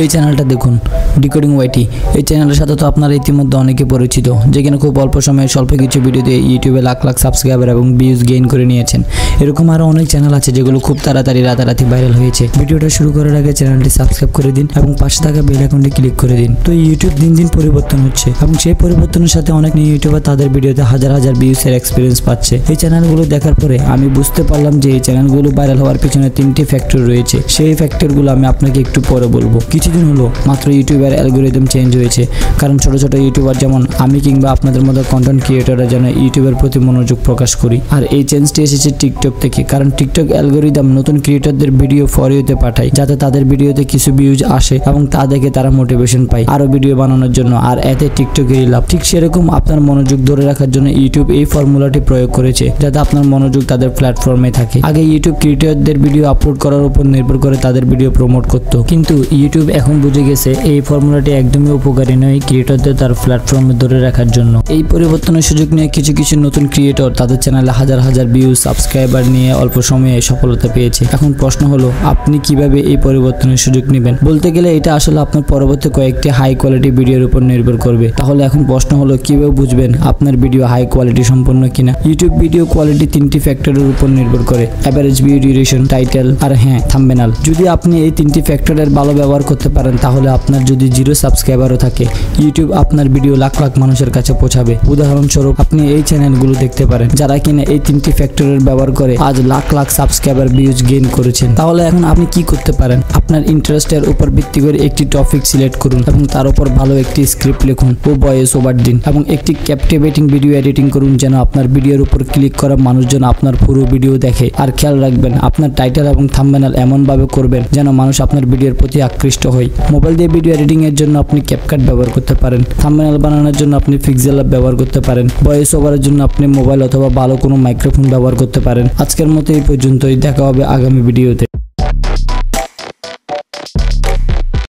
এই চ্যানেলটা দেখুন, ডিকোডিং ওয়াইটি। এই চ্যানেলের সাথে তো আপনারা ইতিমধ্যে অনেকে পরিচিত, যেখানে খুব অল্প সময়ে স্বল্প কিছু ভিডিও দিয়ে ইউটিউবে লাখ লাখ সাবস্ক্রাইবার এবং ভিউজ গেইন করে নিয়েছেন। এরকম আরও অনেক চ্যানেল আছে যেগুলো খুব তাড়াতাড়ি রাতারাতি ভাইরাল হয়েছে। ভিডিওটা শুরু করার আগে চ্যানেলটি সাবস্ক্রাইব করে দিন এবং পাশে থাকা বেল আইকনটি ক্লিক করে দিন। তো ইউটিউব দিন দিন পরিবর্তন হচ্ছে এবং সেই পরিবর্তনের সাথে অনেক নিউ ইউটিউবার তাদের ভিডিওতে হাজার হাজার ভিউজের এক্সপিরিয়েন্স পাচ্ছে। এই চ্যানেলগুলো দেখার পরে আমি বুঝতে পারলাম যে এই চ্যানেলগুলো ভাইরাল হওয়ার পিছনে 3টি ফ্যাক্টর রয়েছে। সেই ফ্যাক্টরগুলো আমি আপনাকে একটু পরে বলবো। কিছুদিন হলো মাত্র ইউটিউবের অ্যালগোরিদম চেঞ্জ হয়েছে, কারণ ছোট ছোট ইউটিউবার যেমন আমি কিংবা আপনাদের মতো কন্টেন্ট ক্রিয়েটররা যেন ইউটিউবের প্রতি মনোযোগ প্রকাশ করি। আর এই চেঞ্জটি এসেছে টিকটক থেকে, কারণ টিকটক অ্যালগোরিদম নতুন ক্রিয়েটরদের ভিডিও ফর ইউতে পাঠায়, যাতে তাদের ভিডিওতে কিছু ভিউজ আসে এবং তা দেখে তারা মোটিভেশন পায় আরো ভিডিও বানানোর জন্য। আর এতে টিকটকেরই লাভ। ঠিক সেরকম আপনার মনোযোগ ধরে রাখার জন্য ইউটিউব এই ফর্মুলাটি প্রয়োগ করেছে, যাতে আপনার মনোযোগ তাদের প্ল্যাটফর্মে থাকে। আগে ইউটিউব ক্রিয়েটরদের ভিডিও আপলোড করার উপর নির্ভর করে তাদের ভিডিও প্রমোট করত, কিন্তু ইউটিউব এখন বুঝে গেছে এই ফর্মুলাটি একদমই উপকারী নয় ক্রিয়েটরদের তার প্ল্যাটফর্মে ধরে রাখার জন্য। এই পরিবর্তনের সুযোগ নিয়ে কিছু কিছু নতুন ক্রিয়েটর তাদের চ্যানেলে হাজার হাজার ভিউজ সাবস্ক্রাইবার নিয়ে অল্প সময়ে সফলতা পেয়েছে। এখন প্রশ্ন হলো, আপনি কিভাবে এই পরিবর্তনের সুযোগ নেবেন? বলতে গেলে এটা আসলে আপনার পরবর্তী কয়েকটি হাই কোয়ালিটি ভিডিওর উপর নির্ভর করবে। তাহলে এখন প্রশ্ন হলো, কিভাবে বুঝবেন আপনার ভিডিও হাই কোয়ালিটি সম্পন্ন কিনা? ইউটিউব ভিডিও কোয়ালিটি 3টি ফ্যাক্টরের উপর নির্ভর করে: অ্যাভারেজ ভিউ ডিউরেশন, টাইটেল আর থাম্বনেল। যদি আপনি এই 3টি ফ্যাক্টরের ভালো ব্যবহার করতে পারেন, তাহলে আপনার যদি 0 সাবস্ক্রাইবারও থাকে, ইউটিউব আপনার ভিডিও লাখ লাখ মানুষের কাছে পৌঁছাবে। উদাহরণস্বরূপ আপনি এই চ্যানেলগুলো দেখতে পারেন যারা কিনা এই 3টি ফ্যাক্টরের ব্যবহার করে আজ lakh lakh subscriber views gain করেছেন। তাহলে এখন আপনি কি করতে পারেন? আপনার ইন্টারেস্টের উপর ভিত্তি করে একটি টপিক সিলেক্ট করুন এবং তার উপর ভালো একটি স্ক্রিপ্ট লিখুন ও ভয়েস ওভার দিন এবং একটি ক্যাপটিভেটিং ভিডিও এডিটিং করুন, যেন আপনার ভিডিওর উপর ক্লিক করা মানুষজন আপনার পুরো ভিডিও দেখে। আর খেয়াল রাখবেন, আপনার টাইটেল এবং থাম্বনেল এমন ভাবে করবেন যেন মানুষ আপনার ভিডিওর প্রতি আকৃষ্ট হয়। মোবাইল দিয়ে ভিডিও এডিটিং এর জন্য আপনি ক্যাপকাট ব্যবহার করতে পারেন, থাম্বনেল বানানোর জন্য আপনি পিক্সেল ল্যাব ব্যবহার করতে পারেন, ভয়েস ওভারের জন্য আপনি মোবাইল অথবা ভালো কোনো মাইক্রোফোন ব্যবহার করতে পারেন। আজকের মতো এই পর্যন্তই, দেখা হবে আগামী ভিডিওতে।